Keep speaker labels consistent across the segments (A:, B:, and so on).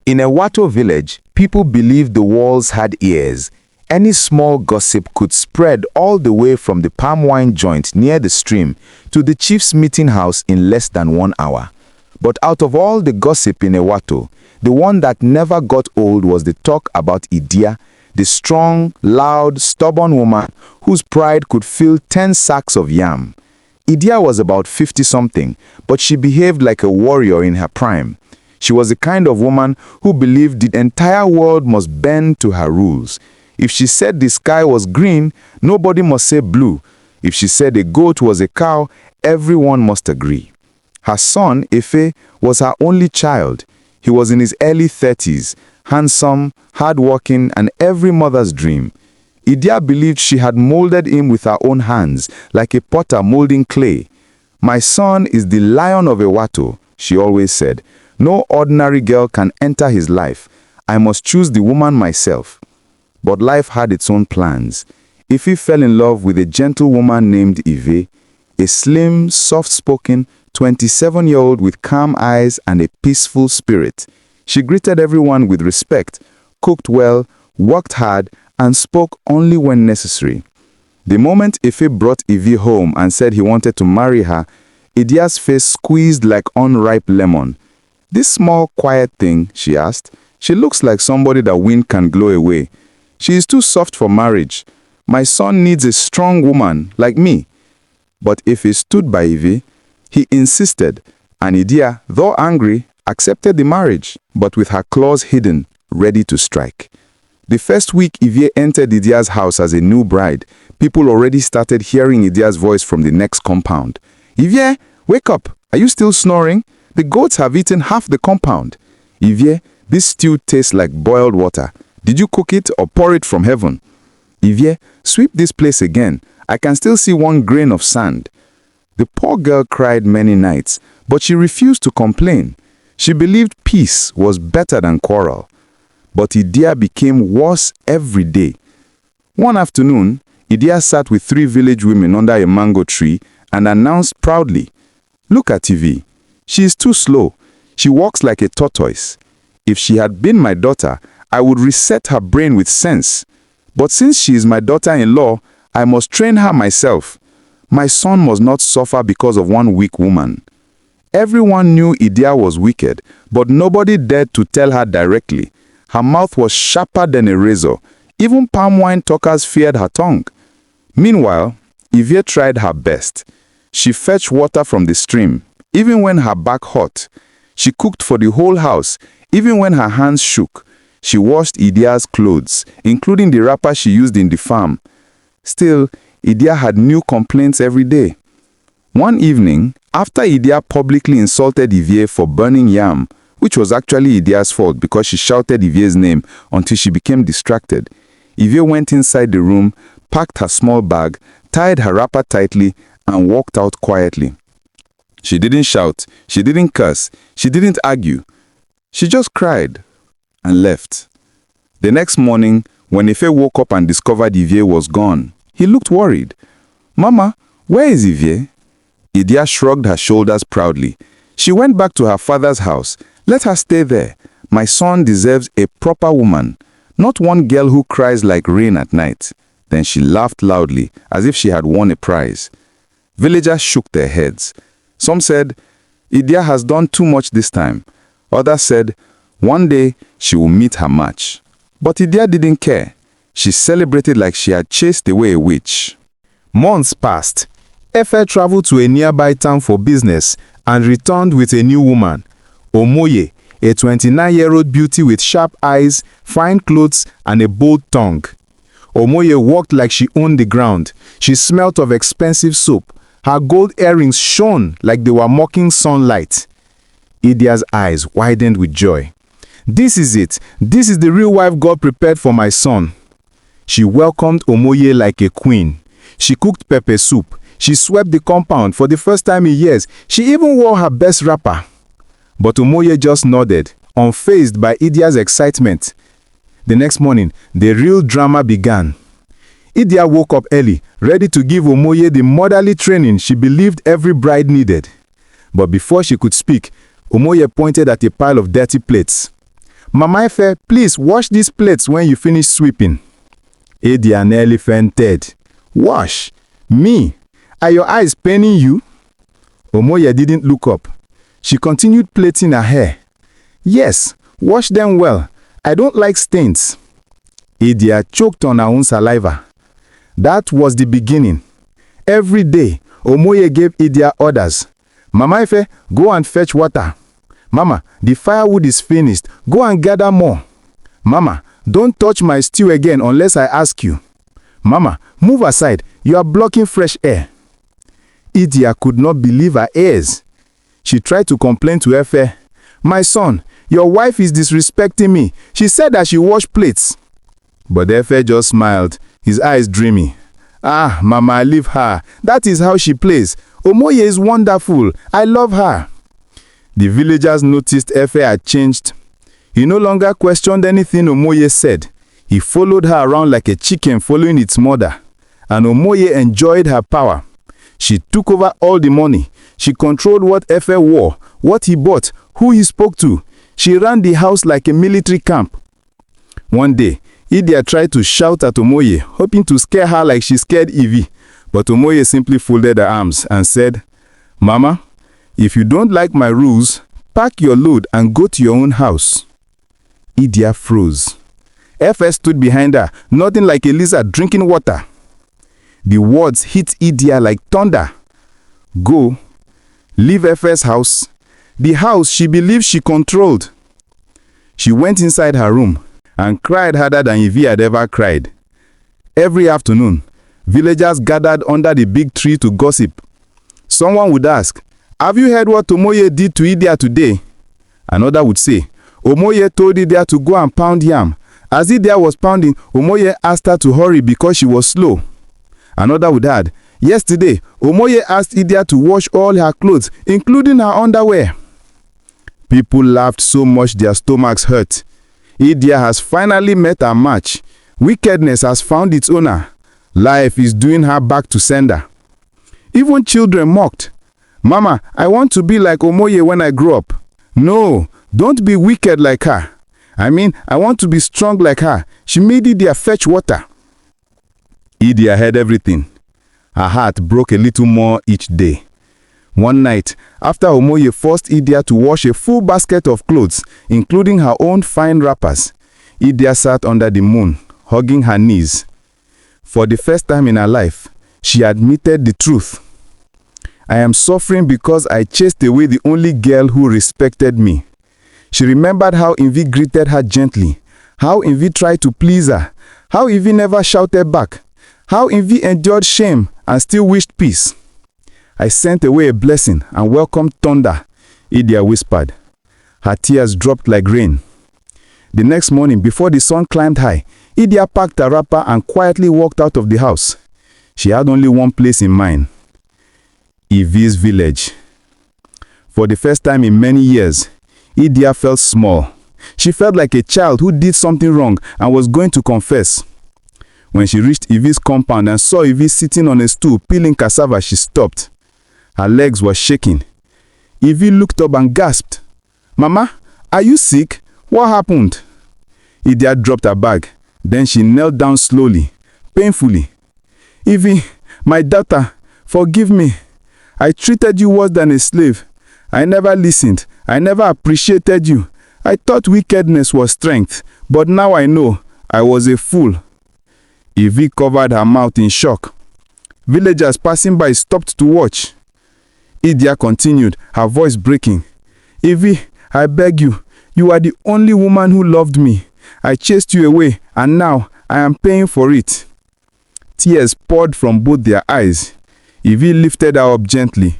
A: In a Wato village, people believed the walls had ears. Any small gossip could spread all the way from the palm wine joint near the stream to the chief's meeting house in less than 1 hour. But out of all the gossip in Ewato, the one that never got old was the talk about Idya, the strong, loud, stubborn woman whose pride could fill 10 sacks of yam. Idya was about 50-something, but she behaved like a warrior in her prime. She was the kind of woman who believed the entire world must bend to her rules. If she said the sky was green, nobody must say blue. If she said a goat was a cow, everyone must agree. Her son, Efe, was her only child. He was in his early 30s, handsome, hardworking, and every mother's dream. Idya believed she had molded him with her own hands, like a potter molding clay. "My son is the lion of Ewato," she always said. "No ordinary girl can enter his life. I must choose the woman myself." But life had its own plans. Ife fell in love with a gentle woman named Eive, a slim, soft-spoken, 27-year-old with calm eyes and a peaceful spirit. She greeted everyone with respect, cooked well, worked hard, and spoke only when necessary. The moment Ife brought Eive home and said he wanted to marry her, Idya's face squeezed like unripe lemon. "This small, quiet thing," she asked. "She looks like somebody that wind can blow away. She is too soft for marriage. My son needs a strong woman like me." But if he stood by Eive, he insisted, and Idya, though angry, accepted the marriage, but with her claws hidden, ready to strike. The first week Eive entered Idya's house as a new bride, people already started hearing Idya's voice from the next compound. "Eive, wake up! Are you still snoring? The goats have eaten half the compound." "Eive, this stew tastes like boiled water. Did you cook it or pour it from heaven?" "Eive, sweep this place again. I can still see 1 grain of sand." The poor girl cried many nights, but she refused to complain. She believed peace was better than quarrel. But Idya became worse every day. One afternoon, Idya sat with 3 village women under a mango tree and announced proudly, "Look at Eive. She is too slow. She walks like a tortoise. If she had been my daughter, I would reset her brain with sense. But since she is my daughter-in-law, I must train her myself. My son must not suffer because of one weak woman." Everyone knew Idya was wicked, but nobody dared to tell her directly. Her mouth was sharper than a razor. Even palm wine talkers feared her tongue. Meanwhile, Eive tried her best. She fetched water from the stream, even when her back hurt. She cooked for the whole house, even when her hands shook. She washed Idya's clothes, including the wrapper she used in the farm. Still, Idya had new complaints every day. One evening, after Idya publicly insulted Eive for burning yam, which was actually Idya's fault because she shouted Eive's name until she became distracted, Eive went inside the room, packed her small bag, tied her wrapper tightly, and walked out quietly. She didn't shout, she didn't curse, she didn't argue. She just cried and left. The next morning, when Eive woke up and discovered Eive was gone, he looked worried. "Mama, where is Eive?" Idya shrugged her shoulders proudly. "She went back to her father's house. Let her stay there. My son deserves a proper woman, not one girl who cries like rain at night." Then she laughed loudly, as if she had won a prize. Villagers shook their heads. Some said, "Idya has done too much this time." Others said, "One day she will meet her match." But Idya didn't care. She celebrated like she had chased away a witch. Months passed. Efe traveled to a nearby town for business and returned with a new woman, Omoy, a 29-year-old beauty with sharp eyes, fine clothes, and a bold tongue. Omoy walked like she owned the ground. She smelt of expensive soap. Her gold earrings shone like they were mocking sunlight. Idya's eyes widened with joy. "This is it. This is the real wife God prepared for my son." She welcomed Omoy like a queen. She cooked pepper soup. She swept the compound for the first time in years. She even wore her best wrapper. But Omoy just nodded, unfazed by Idya's excitement. The next morning, the real drama began. Idya woke up early, ready to give Omoy the motherly training she believed every bride needed. But before she could speak, Omoy pointed at a pile of dirty plates. Mama Eive, please wash these plates when you finish sweeping. Idya nearly fainted. Wash? Me? Are your eyes paining you? Omoy didn't look up. She continued plaiting her hair. Yes, wash them well. I don't like stains. Idya choked on her own saliva. That was the beginning. Every day, Omoy gave Idya orders. Mama Eive, go and fetch water. Mama, the firewood is finished. Go and gather more. Mama, don't touch my stew again unless I ask you. Mama, move aside. You are blocking fresh air. Idya could not believe her ears. She tried to complain to Eive. My son, your wife is disrespecting me. She said that she washed plates. But Eive just smiled, his eyes dreamy. Ah, Mama, leave her. That is how she plays. Omoy is wonderful. I love her. The villagers noticed Eive had changed. He no longer questioned anything Omoy said. He followed her around like a chicken following its mother. And Omoy enjoyed her power. She took over all the money. She controlled what Eive wore, what he bought, who he spoke to. She ran the house like a military camp. One day, Idya tried to shout at Omoy, hoping to scare her like she scared Eive. But Omoy simply folded her arms and said, Mama, if you don't like my rules, pack your load and go to your own house. Idya froze. Eive stood behind her, nodding like a lizard drinking water. The words hit Idya like thunder. Go. Leave Eive's house. The house she believed she controlled. She went inside her room and cried harder than Eive had ever cried. Every afternoon, villagers gathered under the big tree to gossip. Someone would ask, have you heard what Omoy did to Idya today? Another would say, Omoy told Idya to go and pound yam. As Idya was pounding, Omoy asked her to hurry because she was slow. Another would add, yesterday, Omoy asked Idya to wash all her clothes, including her underwear. People laughed so much their stomachs hurt. Idya has finally met her match. Wickedness has found its owner. Life is doing her back to sender. Even children mocked. Mama, I want to be like Omoy when I grow up. No, don't be wicked like her. I want to be strong like her. She made Idya fetch water. Idya heard everything. Her heart broke a little more each day. One night, after Omoy forced Idya to wash a full basket of clothes, including her own fine wrappers, Idya sat under the moon, hugging her knees. For the first time in her life, she admitted the truth. I am suffering because I chased away the only girl who respected me. She remembered how Eive greeted her gently, how Eive tried to please her, how Eive never shouted back, how Eive endured shame and still wished peace. I sent away a blessing and welcomed thunder, Idya whispered. Her tears dropped like rain. The next morning, before the sun climbed high, Idya packed her wrapper and quietly walked out of the house. She had only one place in mind: Eive's village. For the first time in many years, Idya felt small. She felt like a child who did something wrong and was going to confess. When she reached Eive's compound and saw Eive sitting on a stool peeling cassava, she stopped. Her legs were shaking. Eive looked up and gasped. Mama, are you sick? What happened? Idya dropped her bag. Then she knelt down slowly, painfully. Eive, my daughter, forgive me. I treated you worse than a slave. I never listened. I never appreciated you. I thought wickedness was strength, but now I know I was a fool. Eive covered her mouth in shock. Villagers passing by stopped to watch. Idya continued, her voice breaking. Eive, I beg you, you are the only woman who loved me. I chased you away, and now I am paying for it. Tears poured from both their eyes. Eive lifted her up gently.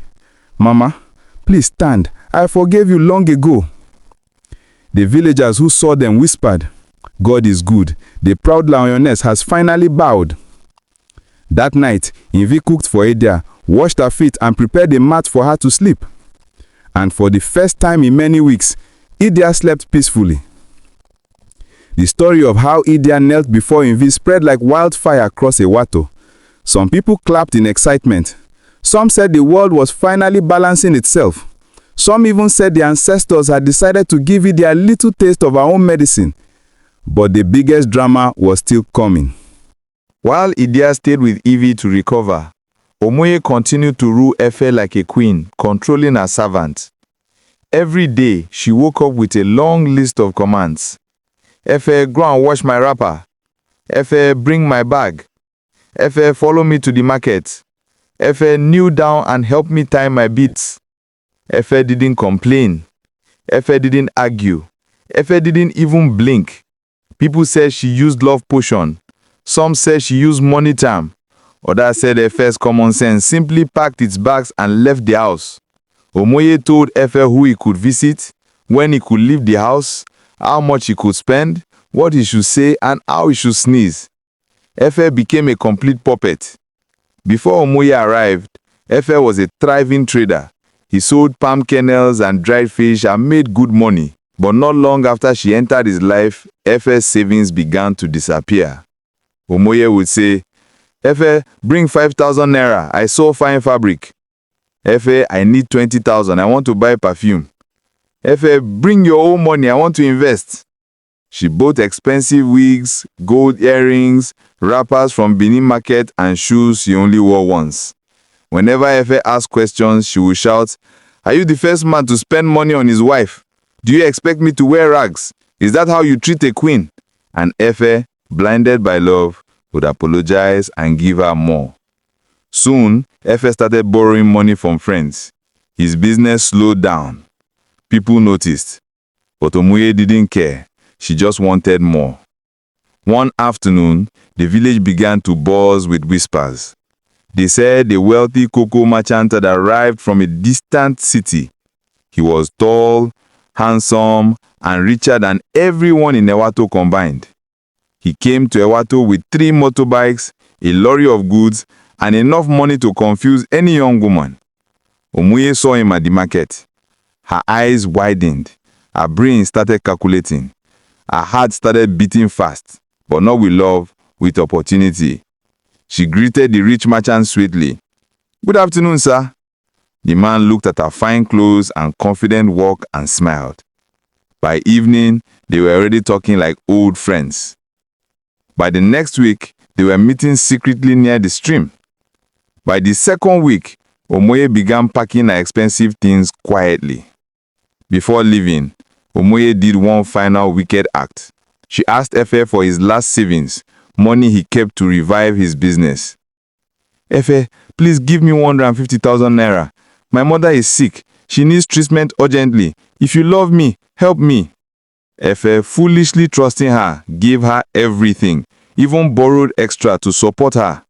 A: Mama, please stand. I forgave you long ago. The villagers who saw them whispered, God is good. The proud lioness has finally bowed. That night, Eive cooked for Idya, washed her feet and prepared a mat for her to sleep. And for the first time in many weeks, Idya slept peacefully. The story of how Idya knelt before Eive spread like wildfire across Ewato. Some people clapped in excitement. Some said the world was finally balancing itself.
B: Some even said the ancestors had decided to give Idya a little taste of her own medicine. But the biggest drama was still coming.
A: While Idya stayed with Eive to recover, Omoy continued to rule Eive like a queen, controlling her servants. Every day, she woke up with a long list of commands. Eive, go and wash my wrapper. Eive, bring my bag. Eive, follow me to the market. Eive, kneel down and help me tie my beads. Eive didn't complain. Eive didn't argue. Eive didn't even blink. People said she used love potion. Some said she used money charm. Others said Eife's common sense simply packed its bags and left the house. Omoy told Eife who he could visit, when he could leave the house, how much he could spend, what he should say, and how he should sneeze. Eife became a complete puppet. Before Omoy arrived, Eife was a thriving trader. He sold palm kernels and dried fish and made good money. But not long after she entered his life, Eife's savings began to disappear. Omoy would say, Eife, bring 5,000 naira, I saw fine fabric. Eife, I need 20,000, I want to buy perfume. Eife, bring your own money, I want to invest. She bought expensive wigs, gold earrings, wrappers from Benin market, and shoes she only wore once. Whenever Eife asked questions, she would shout, are you the first man to spend money on his wife? Do you expect me to wear rags? Is that how you treat a queen? And Eife, blinded by love, would apologize and give her more. Soon, Eife started borrowing money from friends. His business slowed down. People noticed. But Omoy didn't care. She just wanted more. One afternoon, the village began to buzz with whispers. They said the wealthy cocoa merchant had arrived from a distant city. He was tall, handsome, and richer than everyone in Ewato combined. He came to Ewato with 3 motorbikes, a lorry of goods, and enough money to confuse any young woman. Omoy saw him at the market. Her eyes widened. Her brain started calculating. Her heart started beating fast, but not with love, with opportunity. She greeted the rich merchant sweetly. Good afternoon, sir. The man looked at her fine clothes and confident walk and smiled. By evening, they were already talking like old friends. By the next week, they were meeting secretly near the stream. By the second week, Omoy began packing her expensive things quietly. Before leaving, Omoy did one final wicked act. She asked Eife for his last savings, money he kept to revive his business. Eife, please give me 150,000 naira. My mother is sick. She needs treatment urgently. If you love me, help me. Eife, foolishly trusting her, gave her everything, even borrowed extra to support her.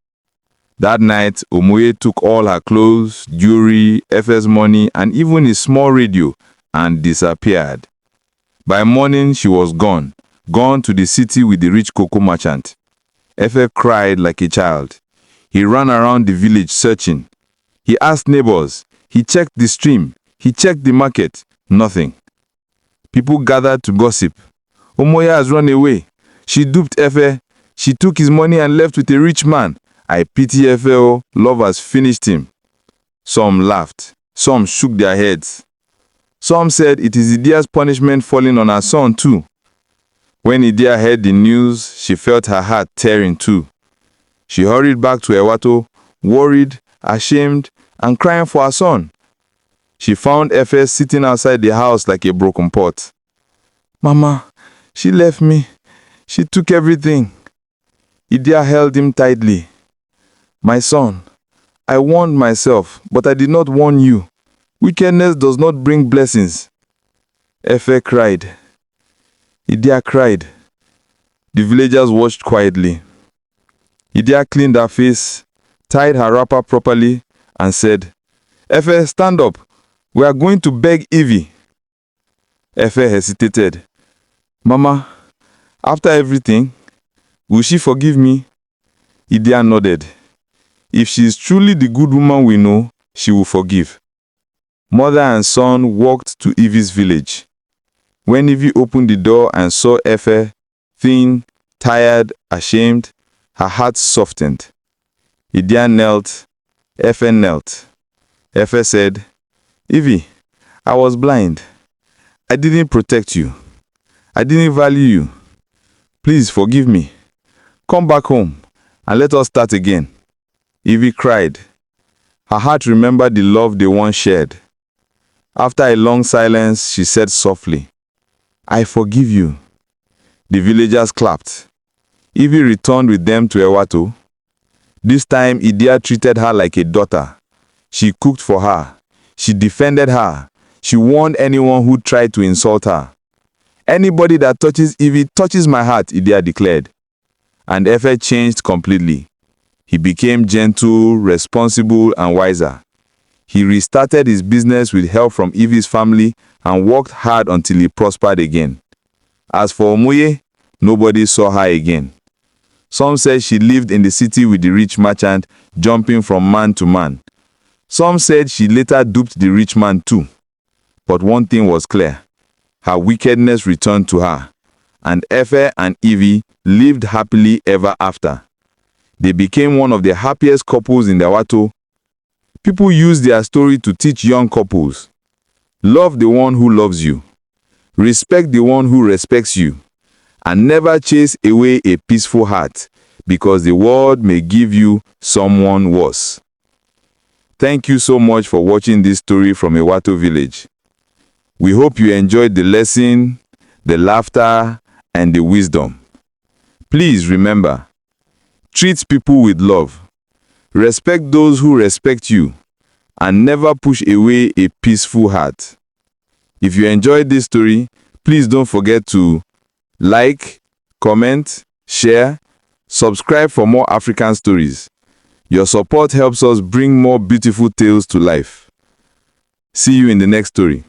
A: That night, Omoy took all her clothes, jewelry, Eife's money, and even his small radio, and disappeared. By morning, she was gone to the city with the rich cocoa merchant. Eife cried like a child. He ran around the village searching. He asked neighbors. He checked the stream. He checked the market. Nothing. People gathered to gossip. Omoy has run away. She duped Eife. She took his money and left with a rich man. I pity Eife, oh, love has finished him. Some laughed. Some shook their heads. Some said it is Idya's punishment falling on her son too. When Idya heard the news, she felt her heart tearing too. She hurried back to Ewato, worried, ashamed, and crying for her son. She found Eife sitting outside the house like a broken pot. Mama, she left me. She took everything. Idya held him tightly. My son, I warned myself, but I did not warn you. Wickedness does not bring blessings. Eife cried. Idya cried. The villagers watched quietly. Idya cleaned her face, tied her wrapper properly, and said, Eife, stand up. We are going to beg Eive. Eife hesitated. Mama, after everything, will she forgive me? Idya nodded. If she is truly the good woman we know, she will forgive. Mother and son walked to Eive's village. When Eive opened the door and saw Eife, thin, tired, ashamed, her heart softened. Idya knelt. Eife knelt. Eife said, Eive, I was blind. I didn't protect you. I didn't value you. Please forgive me. Come back home and let us start again." Eive cried. Her heart remembered the love they once shared. After a long silence, she said softly, "I forgive you." The villagers clapped. Eive returned with them to Ewato. This time, Idya treated her like a daughter. She cooked for her. She defended her. She warned anyone who tried to insult her. "Anybody that touches Eive touches my heart," Idya declared. And Eive changed completely. He became gentle, responsible, and wiser. He restarted his business with help from Eive's family and worked hard until he prospered again. As for Omoy, nobody saw her again. Some said she lived in the city with the rich merchant, jumping from man to man. Some said she later duped the rich man too. But one thing was clear. Her wickedness returned to her, and Eive and Eive lived happily ever after. They became one of the happiest couples in the Ewato. People use their story to teach young couples. Love the one who loves you. Respect the one who respects you. And never chase away a peaceful heart, because the world may give you someone worse. Thank you so much for watching this story from Ewato village. We hope you enjoyed the lesson, the laughter, and the wisdom. Please remember, treat people with love, respect those who respect you, and never push away a peaceful heart. If you enjoyed this story, please don't forget to like, comment, share, subscribe for more African stories. Your support helps us bring more beautiful tales to life. See you in the next story.